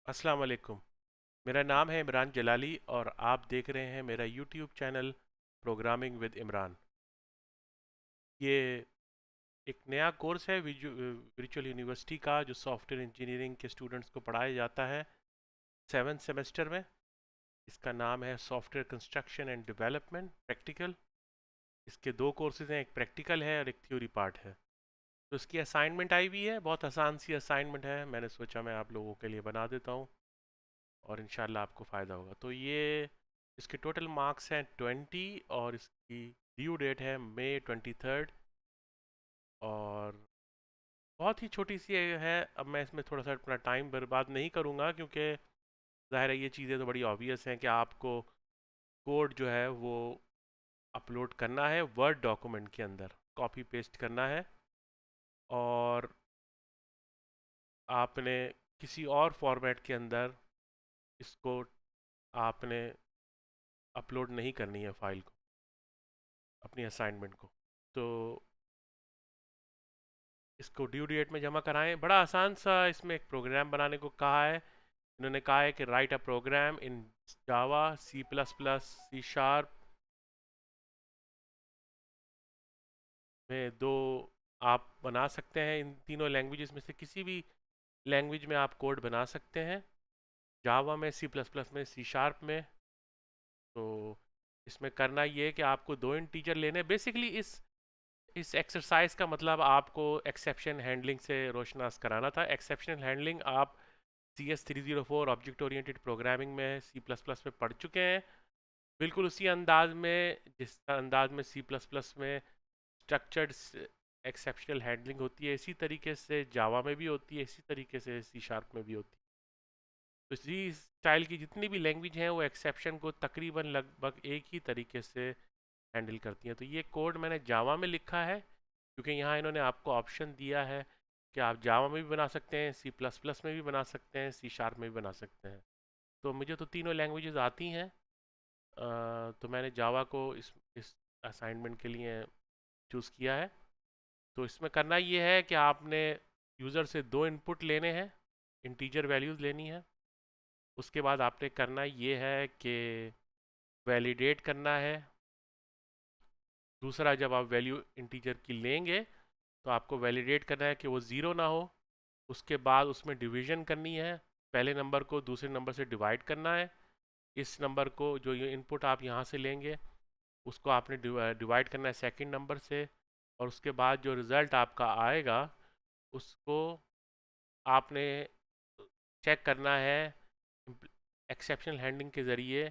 अस्सलाम वालेकुम। मेरा नाम है इमरान जलाली और आप देख रहे हैं मेरा YouTube channel programming with Imran. ये एक नया कोर्स है वर्चुअल यूनिवर्सिटी का जो सॉफ्टवेयर इंजीनियरिंग के स्टूडेंट्स को पढ़ाया जाता है 7th सेमेस्टर में। इसका नाम है software construction and development practical. इसके दो कोर्सेज हैं, एक प्रैक्टिकल है और एक थ्योरी पार्ट है। तो इसकी असाइनमेंट आई हुई है, बहुत आसान सी असाइनमेंट है। मैंने सोचा मैं आप लोगों के लिए बना देता हूँ और इंशाल्लाह आपको फ़ायदा होगा। तो ये इसके टोटल मार्क्स हैं 20 और इसकी ड्यू डेट है May 23 और बहुत ही छोटी सी है। अब मैं इसमें थोड़ा सा अपना टाइम बर्बाद नहीं करूँगा क्योंकि ज़ाहिर है ये चीज़ें तो बड़ी ऑब्वियस हैं कि आपको कोड जो है वो अपलोड करना है वर्ड डॉक्यूमेंट के अंदर, कॉपी पेस्ट करना है और आपने किसी और फॉर्मेट के अंदर इसको आपने अपलोड नहीं करनी है फाइल को, अपनी असाइनमेंट को। तो इसको ड्यू डेट में जमा कराएं। बड़ा आसान सा इसमें एक प्रोग्राम बनाने को कहा है। इन्होंने कहा है कि राइट अ प्रोग्राम इन जावा, C++, C# में दो आप बना सकते हैं। इन तीनों लैंग्वेजेस में से किसी भी लैंग्वेज में आप कोड बना सकते हैं, जावा में, C++ में, C# में। तो इसमें करना ये है कि आपको दो इंटीजर लेने। बेसिकली इस एक्सरसाइज का मतलब आपको एक्सेप्शन हैंडलिंग से रोशनास कराना था। एक्सेप्शनल हैंडलिंग आप CS 304 ऑब्जेक्ट ओरिएंटेड प्रोग्रामिंग में C++ में पढ़ चुके हैं। बिल्कुल उसी अंदाज में जिस अंदाज में C++ में स्ट्रक्चर्ड एक्सेप्शनल हैंडलिंग होती है, इसी तरीके से जावा में भी होती है, इसी तरीके से C# में भी होती है। तो इसी स्टाइल की जितनी भी लैंग्वेज हैं वो एक्सेप्शन को तकरीबन लगभग एक ही तरीके से हैंडल करती हैं। तो ये कोड मैंने जावा में लिखा है क्योंकि यहाँ इन्होंने आपको ऑप्शन दिया है कि आप जावा में भी बना सकते हैं, C++ में भी बना सकते हैं, C# में भी बना सकते हैं। तो मुझे तो तीनों लैंग्वेजेस आती हैं। तो मैंने जावा को इस असाइनमेंट के लिए चूज़ किया है। तो इसमें करना ये है कि आपने यूज़र से दो इनपुट लेने हैं, इंटीजर वैल्यूज़ लेनी है। उसके बाद आपने करना ये है कि वैलिडेट करना है। दूसरा, जब आप वैल्यू इंटीजर की लेंगे तो आपको वैलिडेट करना है कि वो ज़ीरो ना हो। उसके बाद उसमें डिवीजन करनी है, पहले नंबर को दूसरे नंबर से डिवाइड करना है। इस नंबर को जो ये इनपुट आप यहाँ से लेंगे उसको आपने डिवाइड करना है सेकंड नंबर से। और उसके बाद जो रिज़ल्ट आपका आएगा उसको आपने चेक करना है एक्सेप्शनल हैंडलिंग के ज़रिए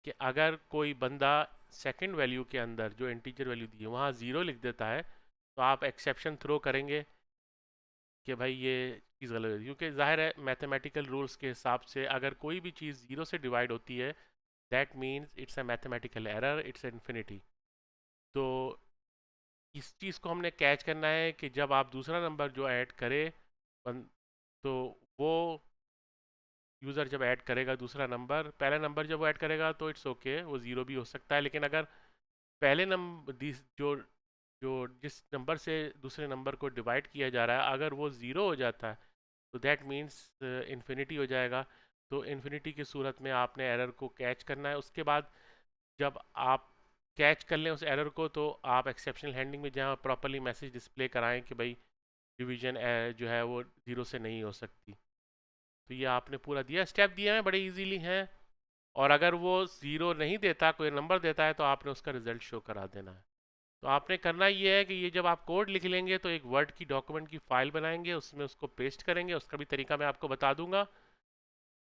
कि अगर कोई बंदा सेकंड वैल्यू के अंदर जो इंटीजर वैल्यू दी है वहाँ ज़ीरो लिख देता है तो आप एक्सेप्शन थ्रो करेंगे कि भाई ये चीज़ गलत है। क्योंकि ज़ाहिर है मैथमेटिकल रूल्स के हिसाब से अगर कोई भी चीज़ ज़ीरो से डिवाइड होती है that means it's a mathematical error, it's infinity. तो इस चीज़ को हमने कैच करना है कि जब आप दूसरा नंबर जो ऐड करे तो वो यूज़र जब ऐड करेगा दूसरा नंबर, पहला नंबर जब वो ऐड करेगा तो इट्स ओके, वो ज़ीरो भी हो सकता है। लेकिन अगर पहले नंबर जो जो जिस नंबर से दूसरे नंबर को डिवाइड किया जा रहा है अगर वो ज़ीरो हो जाता है तो दैट मीन्स इन्फिनिटी हो जाएगा। तो इन्फिनिटी की सूरत में आपने एरर को कैच करना है। उसके बाद जब आप कैच कर लें उस एरर को तो आप एक्सेप्शनल हैंडलिंग में जहाँ प्रॉपरली मैसेज डिस्प्ले कराएं कि भाई डिवीजन जो है वो ज़ीरो से नहीं हो सकती। तो ये आपने पूरा दिया, स्टेप दिए हैं, बड़े इजीली हैं। और अगर वो ज़ीरो नहीं देता, कोई नंबर देता है तो आपने उसका रिजल्ट शो करा देना है। तो आपने करना ये है कि ये जब आप कोड लिख लेंगे तो एक वर्ड की डॉक्यूमेंट की फ़ाइल बनाएंगे, उसमें उसको पेस्ट करेंगे। उसका भी तरीका मैं आपको बता दूंगा।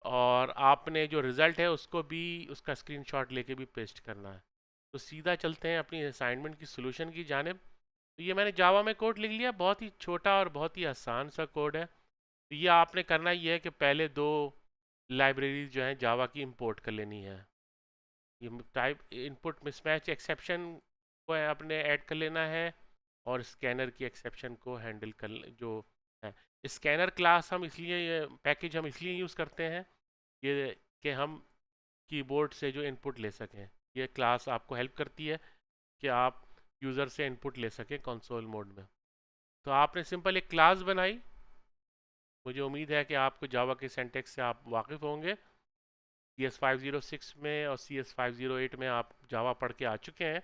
और आपने जो रिज़ल्ट है उसको भी उसका स्क्रीनशॉट लेके भी पेस्ट करना है। तो सीधा चलते हैं अपनी असाइनमेंट की सोल्यूशन की जानिब। तो ये मैंने जावा में कोड लिख लिया, बहुत ही छोटा और बहुत ही आसान सा कोड है। तो ये आपने करना ये है कि पहले दो लाइब्रेरीज जो हैं जावा की इंपोर्ट कर लेनी है। ये टाइप इनपुट मिसमैच एक्सेप्शन को आपने ऐड कर लेना है और स्कैनर की एक्सेप्शन को हैंडल कर जो है। स्कैनर क्लास हम इसलिए ये पैकेज हम इसलिए यूज़ करते हैं ये कि हम कीबोर्ड से जो इनपुट ले सकें। ये क्लास आपको हेल्प करती है कि आप यूज़र से इनपुट ले सकें कंसोल मोड में। तो आपने सिंपल एक क्लास बनाई मुझे उम्मीद है कि आपको जावा के सिंटैक्स से आप वाकिफ़ होंगे। CS506 में और CS508 में आप जावा पढ़ के आ चुके हैं,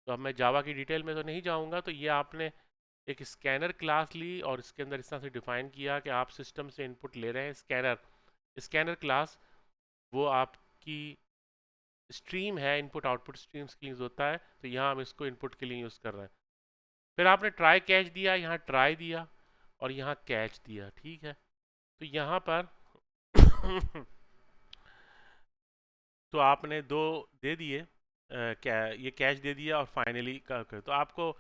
तो अब मैं जावा की डिटेल में तो नहीं जाऊंगा। तो ये आपने एक स्कैनर क्लास ली और इसके अंदर इस तरह से डिफाइन किया कि आप सिस्टम से इनपुट ले रहे हैं। स्कैनर स्कैनर क्लास वो आपकी स्ट्रीम है, इनपुट आउटपुट स्ट्रीम्स के लिए यूज़ होता है, तो यहाँ हम इसको इनपुट के लिए यूज़ कर रहे हैं। फिर आपने ट्राई कैच दिया, यहाँ ट्राई दिया और यहाँ कैच दिया, ठीक है। तो यहाँ पर तो आपने दो दे दिए, क्या ये कैच दे दिया और फाइनली तो आपको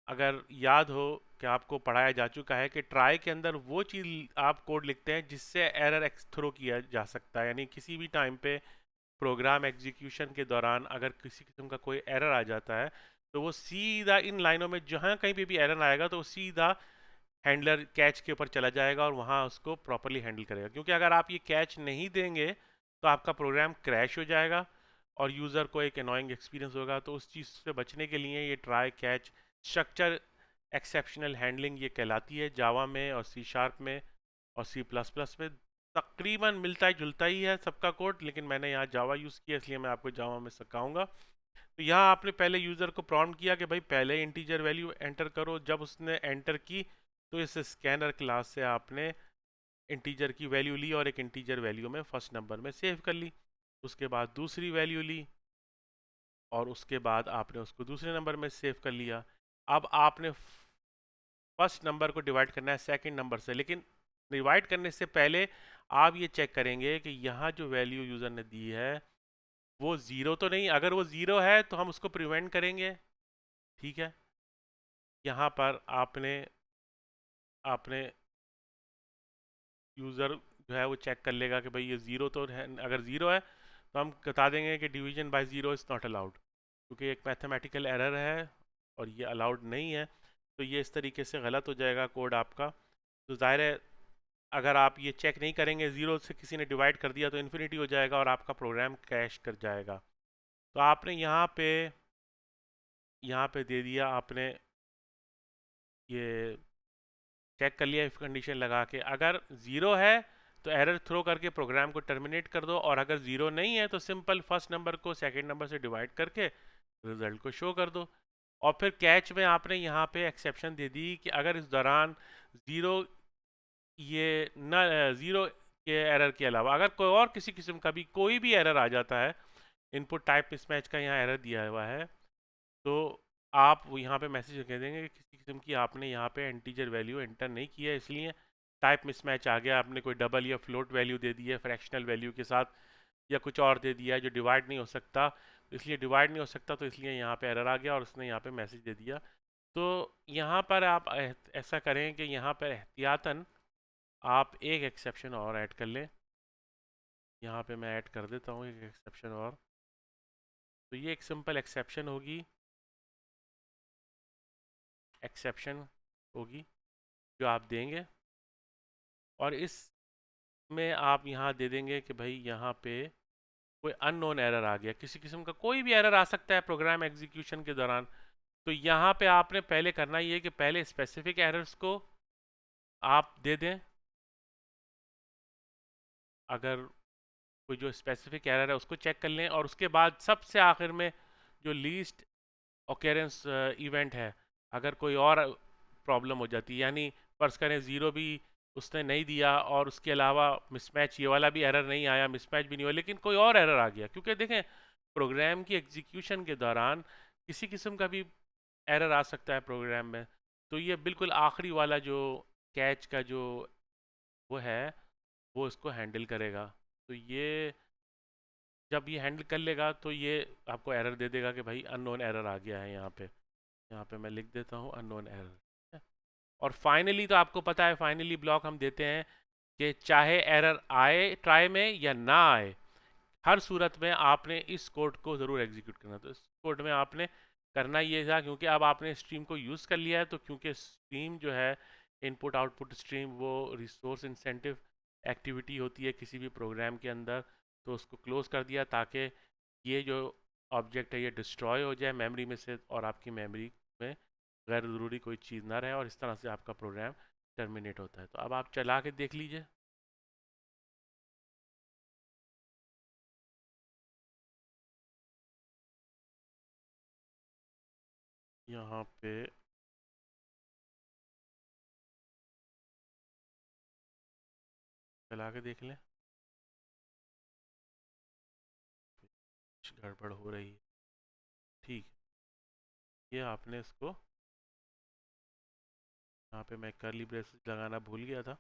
अगर याद हो कि आपको पढ़ाया जा चुका है कि ट्राई के अंदर वो चीज़ आप कोड लिखते हैं जिससे एरर थ्रो किया जा सकता है, यानी किसी भी टाइम पे प्रोग्राम एग्जीक्यूशन के दौरान अगर किसी किस्म का कोई एरर आ जाता है तो वो सीधा इन लाइनों में जहाँ कहीं पे भी एरर आएगा तो वो सीधा हैंडलर कैच के ऊपर चला जाएगा और वहाँ उसको प्रॉपरली हैंडल करेगा। क्योंकि अगर आप ये कैच नहीं देंगे तो आपका प्रोग्राम क्रैश हो जाएगा और यूज़र को एक एनॉइंग एक्सपीरियंस होगा। तो उस चीज़ से बचने के लिए ये try catch structure exceptional handling ये कहलाती है। जावा में और C# में और C++ में तकरीबन मिलता ही जुलता ही है सबका कोड, लेकिन मैंने यहाँ जावा यूज़ सिखाऊंगा इसलिए मैं आपको जावा में सिखाऊंगा। तो यहाँ आपने पहले यूज़र को प्रॉम्प्ट किया कि भाई पहले इंटीजर वैल्यू एंटर करो। जब उसने एंटर की तो इस स्कैनर क्लास से आपने इंटीजर की वैल्यू ली और एक इंटीजर वैल्यू में फर्स्ट नंबर में सेव कर ली। उसके बाद दूसरी वैल्यू ली और उसके बाद आपने उसको दूसरे नंबर में सेव कर लिया। अब आपने फर्स्ट नंबर को डिवाइड करना है सेकंड नंबर से, लेकिन डिवाइड करने से पहले आप ये चेक करेंगे कि यहाँ जो वैल्यू यूज़र ने दी है वो ज़ीरो तो नहीं। अगर वो ज़ीरो है तो हम उसको प्रिवेंट करेंगे, ठीक है। यहाँ पर आपने आपने यूज़र जो है वो चेक कर लेगा कि भाई ये ज़ीरो तो है। अगर ज़ीरो है तो हम बता देंगे कि division by zero is not allowed, क्योंकि एक मैथमेटिकल एरर है और ये अलाउड नहीं है। तो ये इस तरीके से गलत हो जाएगा कोड आपका। तो ज़ाहिर है अगर आप ये चेक नहीं करेंगे, ज़ीरो से किसी ने डिवाइड कर दिया तो इन्फिनिटी हो जाएगा और आपका प्रोग्राम क्रैश कर जाएगा। तो आपने यहाँ पे दे दिया, आपने ये चेक कर लिया इफ कंडीशन लगा के। अगर ज़ीरो है तो एरर थ्रो करके प्रोग्राम को टर्मिनेट कर दो, और अगर ज़ीरो नहीं है तो सिंपल फर्स्ट नंबर को सेकंड नंबर से डिवाइड करके रिजल्ट को शो कर दो। और फिर कैच में आपने यहाँ पे एक्सेप्शन दे दी कि अगर इस दौरान ज़ीरो ये न ज़ीरो के एरर के अलावा अगर कोई और किसी किस्म का भी कोई भी एरर आ जाता है, इनपुट टाइप मिसमैच का यहाँ एरर दिया हुआ है, तो आप वो यहाँ पे मैसेज कह देंगे कि किसी किस्म की आपने यहाँ पे इंटीजर वैल्यू एंटर नहीं किया, इसलिए टाइप मिसमैच आ गया। आपने कोई डबल या फ्लोट वैल्यू दे दी है फ्रैक्शनल वैल्यू के साथ, या कुछ और दे दिया है जो डिवाइड नहीं हो सकता, तो इसलिए डिवाइड नहीं हो सकता, तो इसलिए यहाँ पे एरर आ गया और उसने यहाँ पे मैसेज दे दिया। तो यहाँ पर आप ऐसा करें कि यहाँ पर एहतियातन आप एक एक्सेप्शन और ऐड कर लें। यहाँ पे मैं ऐड कर देता हूँ एक एक्सेप्शन और। तो ये एक सिंपल एक्सेप्शन होगी जो आप देंगे, और इस में आप यहाँ दे देंगे कि भाई यहाँ पे कोई अननोन एरर आ गया, किसी किस्म का कोई भी एरर आ सकता है प्रोग्राम एग्जीक्यूशन के दौरान। तो यहाँ पे आपने पहले करना ये कि पहले स्पेसिफिक एरर्स को आप दे दें। अगर कोई जो स्पेसिफिक एरर है उसको चेक कर लें, और उसके बाद सबसे आखिर में जो लीस्ट ऑकरेंस इवेंट है, अगर कोई और प्रॉब्लम हो जाती है, यानी फर्ज करें ज़ीरो भी उसने नहीं दिया और उसके अलावा मिसमैच ये वाला भी एरर नहीं आया, मिसमैच भी नहीं हुआ, लेकिन कोई और एरर आ गया। क्योंकि देखें प्रोग्राम की एग्जीक्यूशन के दौरान किसी किस्म का भी एरर आ सकता है प्रोग्राम में, तो ये बिल्कुल आखिरी वाला जो कैच का जो वो है वो इसको हैंडल करेगा। तो ये जब ये हैंडल कर लेगा तो ये आपको एरर दे देगा कि भाई अननोन एरर आ गया है। यहाँ पे मैं लिख देता हूँ अननोन एरर। और फाइनली तो आपको पता है फाइनली ब्लॉक हम देते हैं कि चाहे एरर आए ट्राई में या ना आए, हर सूरत में आपने इस कोड को ज़रूर एग्जीक्यूट करना। तो इस कोड में आपने करना ये था, क्योंकि अब आपने स्ट्रीम को यूज़ कर लिया है, तो क्योंकि स्ट्रीम जो है इनपुट आउटपुट स्ट्रीम वो रिसोर्स इंसेंटिव एक्टिविटी होती है किसी भी प्रोग्राम के अंदर, तो उसको क्लोज कर दिया ताकि ये जो ऑब्जेक्ट है ये डिस्ट्रॉय हो जाए मेमोरी में से और आपकी मेमोरी में गैर ज़रूरी कोई चीज़ ना रहे, और इस तरह से आपका प्रोग्राम टर्मिनेट होता है। तो अब आप चला के देख लीजिए। यहाँ पे चला के देख लें, कुछ गड़बड़ हो रही है। ठीक है, ये आपने इसको, यहाँ पे मैं कर्ली ब्रेसेस लगाना भूल गया था।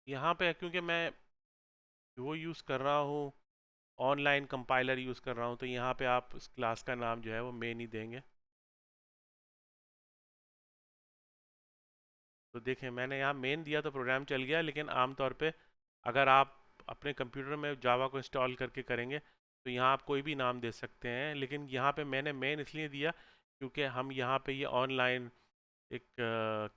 यहाँ पे क्योंकि मैं वो यूज़ कर रहा हूँ, ऑनलाइन कंपाइलर यूज़ कर रहा हूँ, तो यहाँ पे आप इस क्लास का नाम जो है वो मेन ही देंगे। तो देखें, मैंने यहाँ मेन दिया तो प्रोग्राम चल गया, लेकिन आमतौर पे अगर आप अपने कंप्यूटर में जावा को इंस्टॉल करके करेंगे तो यहाँ आप कोई भी नाम दे सकते हैं, लेकिन यहाँ पे मैंने मेन इसलिए दिया क्योंकि हम यहाँ पे ये ऑनलाइन एक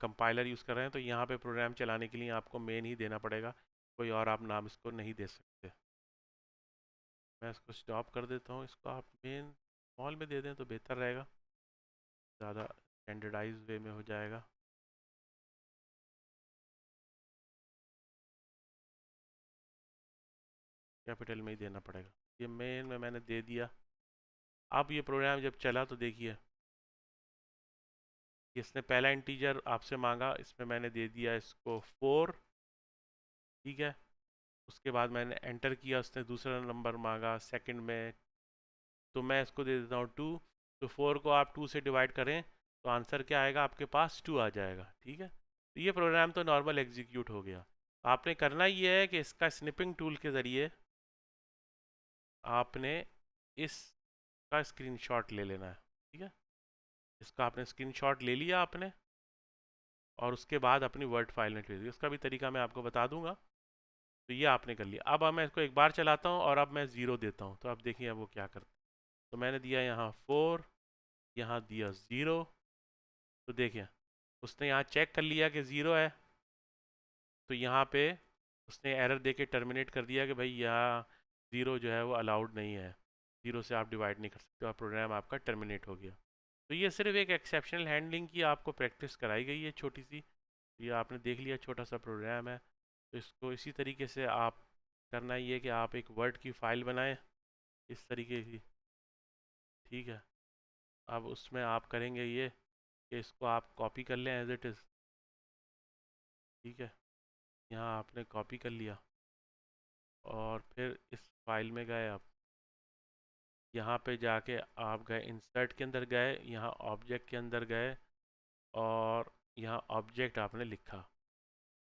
कंपाइलर यूज़ कर रहे हैं, तो यहाँ पे प्रोग्राम चलाने के लिए आपको मेन ही देना पड़ेगा, कोई और आप नाम इसको नहीं दे सकते। मैं इसको स्टॉप कर देता हूँ, इसको आप मेन स्मॉल में दे दें तो बेहतर रहेगा, ज़्यादा स्टैंडर्डाइज वे में हो जाएगा। कैपिटल में ही देना पड़ेगा। ये मेन में मैंने दे दिया। अब ये प्रोग्राम जब चला तो देखिए, इसने पहला इंटीजर आपसे मांगा, इसमें मैंने दे दिया इसको 4। ठीक है, उसके बाद मैंने एंटर किया, उसने दूसरा नंबर मांगा सेकंड में, तो मैं इसको दे देता हूँ 2। तो 4 को आप 2 से डिवाइड करें तो आंसर क्या आएगा, आपके पास 2 आ जाएगा। ठीक है, तो ये प्रोग्राम तो नॉर्मल एग्जीक्यूट हो गया। आपने करना ये है कि इसका स्निपिंग टूल के ज़रिए आपने इसका स्क्रीनशॉट ले लेना है। ठीक है, इसका आपने स्क्रीनशॉट ले लिया आपने, और उसके बाद अपनी वर्ड फाइल में भेज दी। उसका भी तरीका मैं आपको बता दूंगा। तो ये आपने कर लिया। अब मैं इसको एक बार चलाता हूँ और अब मैं ज़ीरो देता हूँ, तो अब देखिए अब वो क्या करता है। तो मैंने दिया यहाँ 4, यहाँ दिया 0। तो देखिए उसने यहाँ चेक कर लिया कि ज़ीरो है, तो यहाँ पे उसने एरर दे के टर्मिनेट कर दिया कि भाई यहाँ ज़ीरो जो है वो अलाउड नहीं है, ज़ीरो से आप डिवाइड नहीं कर सकते, और प्रोग्राम आपका टर्मिनेट हो गया। तो ये सिर्फ एक एक्सेप्शनल हैंडलिंग की आपको प्रैक्टिस कराई गई है छोटी सी। ये आपने देख लिया, छोटा सा प्रोग्राम है। तो इसको इसी तरीके से आप करना ही है कि आप एक वर्ड की फ़ाइल बनाएं इस तरीके की। ठीक है, अब उसमें आप करेंगे ये कि इसको आप कॉपी कर लें एज इट इज़। ठीक है, यहाँ आपने कॉपी कर लिया और फिर इस फाइल में गए आप, यहाँ पे जाके आप गए इंसर्ट के अंदर गए, यहाँ ऑब्जेक्ट के अंदर गए और यहाँ ऑब्जेक्ट आपने लिखा।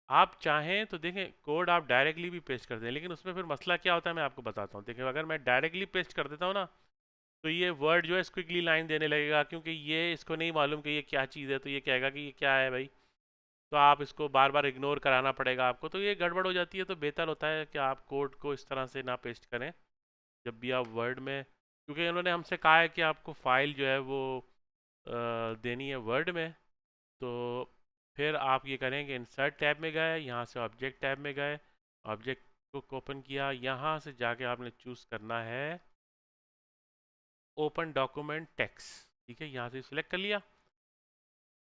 आप चाहें तो देखें कोड आप डायरेक्टली भी पेस्ट कर दें, लेकिन उसमें फिर मसला क्या होता है मैं आपको बताता हूँ। देखिए अगर मैं डायरेक्टली पेस्ट कर देता हूँ ना, तो ये वर्ड जो है स्क्विगली लाइन देने लगेगा, क्योंकि ये इसको नहीं मालूम कि ये क्या चीज़ है, तो ये कहेगा कि ये क्या है भाई। तो आप इसको बार बार इग्नोर कराना पड़ेगा आपको, तो ये गड़बड़ हो जाती है। तो बेहतर होता है कि आप कोड को इस तरह से ना पेस्ट करें जब भी आप वर्ड में, क्योंकि उन्होंने हमसे कहा है कि आपको फाइल जो है वो देनी है वर्ड में। तो फिर आप ये करेंगे इंसर्ट टैब में गए, यहाँ से ऑब्जेक्ट टैब में गए, ऑब्जेक्ट को ओपन किया, यहाँ से जाके आपने चूज़ करना है ओपन डॉक्यूमेंट टेक्स्ट। ठीक है, यहाँ से सिलेक्ट कर लिया।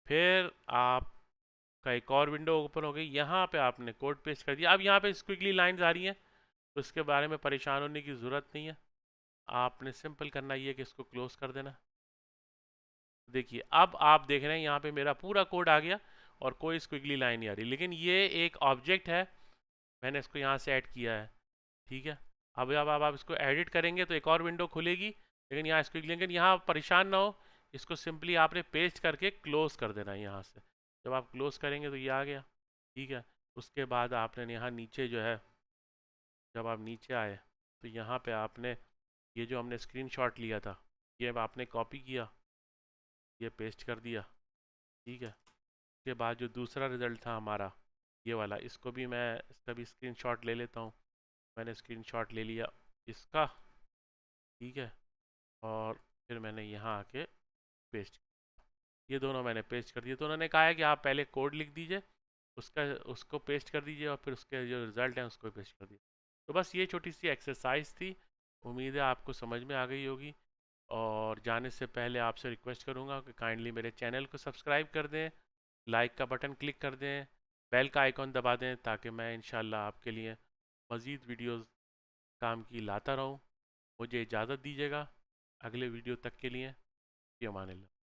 फिर आपका एक और विंडो ओपन हो गई, यहाँ पे आपने कोड पेस्ट कर दिया। अब यहाँ पे स्क्विगली लाइंस आ रही हैं, तो इसके बारे में परेशान होने की ज़रूरत नहीं है। आपने सिंपल करना ये है कि इसको क्लोज कर देना। देखिए अब आप देख रहे हैं यहाँ पे मेरा पूरा कोड आ गया और कोई स्क्विगली लाइन नहीं आ रही, लेकिन ये एक ऑब्जेक्ट है, मैंने इसको यहाँ से ऐड किया है। ठीक है, अब जब आप इसको एडिट करेंगे तो एक और विंडो खुलेगी, लेकिन यहाँ स्क्विगली, लेकिन यहाँ परेशान ना हो, इसको सिंपली आपने पेस्ट करके क्लोज कर देना है यहाँ से। जब आप क्लोज करेंगे तो ये आ गया। ठीक है, उसके बाद आपने यहाँ नीचे जो है, जब आप नीचे आए तो यहाँ पे आपने ये जो हमने स्क्रीनशॉट लिया था ये आपने कॉपी किया, ये पेस्ट कर दिया। ठीक है, उसके बाद जो दूसरा रिज़ल्ट था हमारा ये वाला, इसको भी मैं इसका भी स्क्रीनशॉट ले लेता हूँ। मैंने स्क्रीनशॉट ले लिया इसका, ठीक है। और फिर मैंने यहाँ आके पेस्ट, ये दोनों मैंने पेस्ट कर दिए। तो उन्होंने कहा है कि आप पहले कोड लिख दीजिए, उसका उसको पेस्ट कर दीजिए और फिर उसके जो रिज़ल्ट हैं उसको पेस्ट कर दीजिए। तो बस ये छोटी सी एक्सरसाइज थी, उम्मीद है आपको समझ में आ गई होगी। और जाने से पहले आपसे रिक्वेस्ट करूँगा कि काइंडली मेरे चैनल को सब्सक्राइब कर दें, लाइक का बटन क्लिक कर दें, बेल का आइकॉन दबा दें, ताकि मैं इंशाल्लाह आपके लिए मज़ीद वीडियोस काम की लाता रहूँ। मुझे इजाज़त दीजिएगा अगले वीडियो तक के लिए। फ़ी अमान अल्लाह।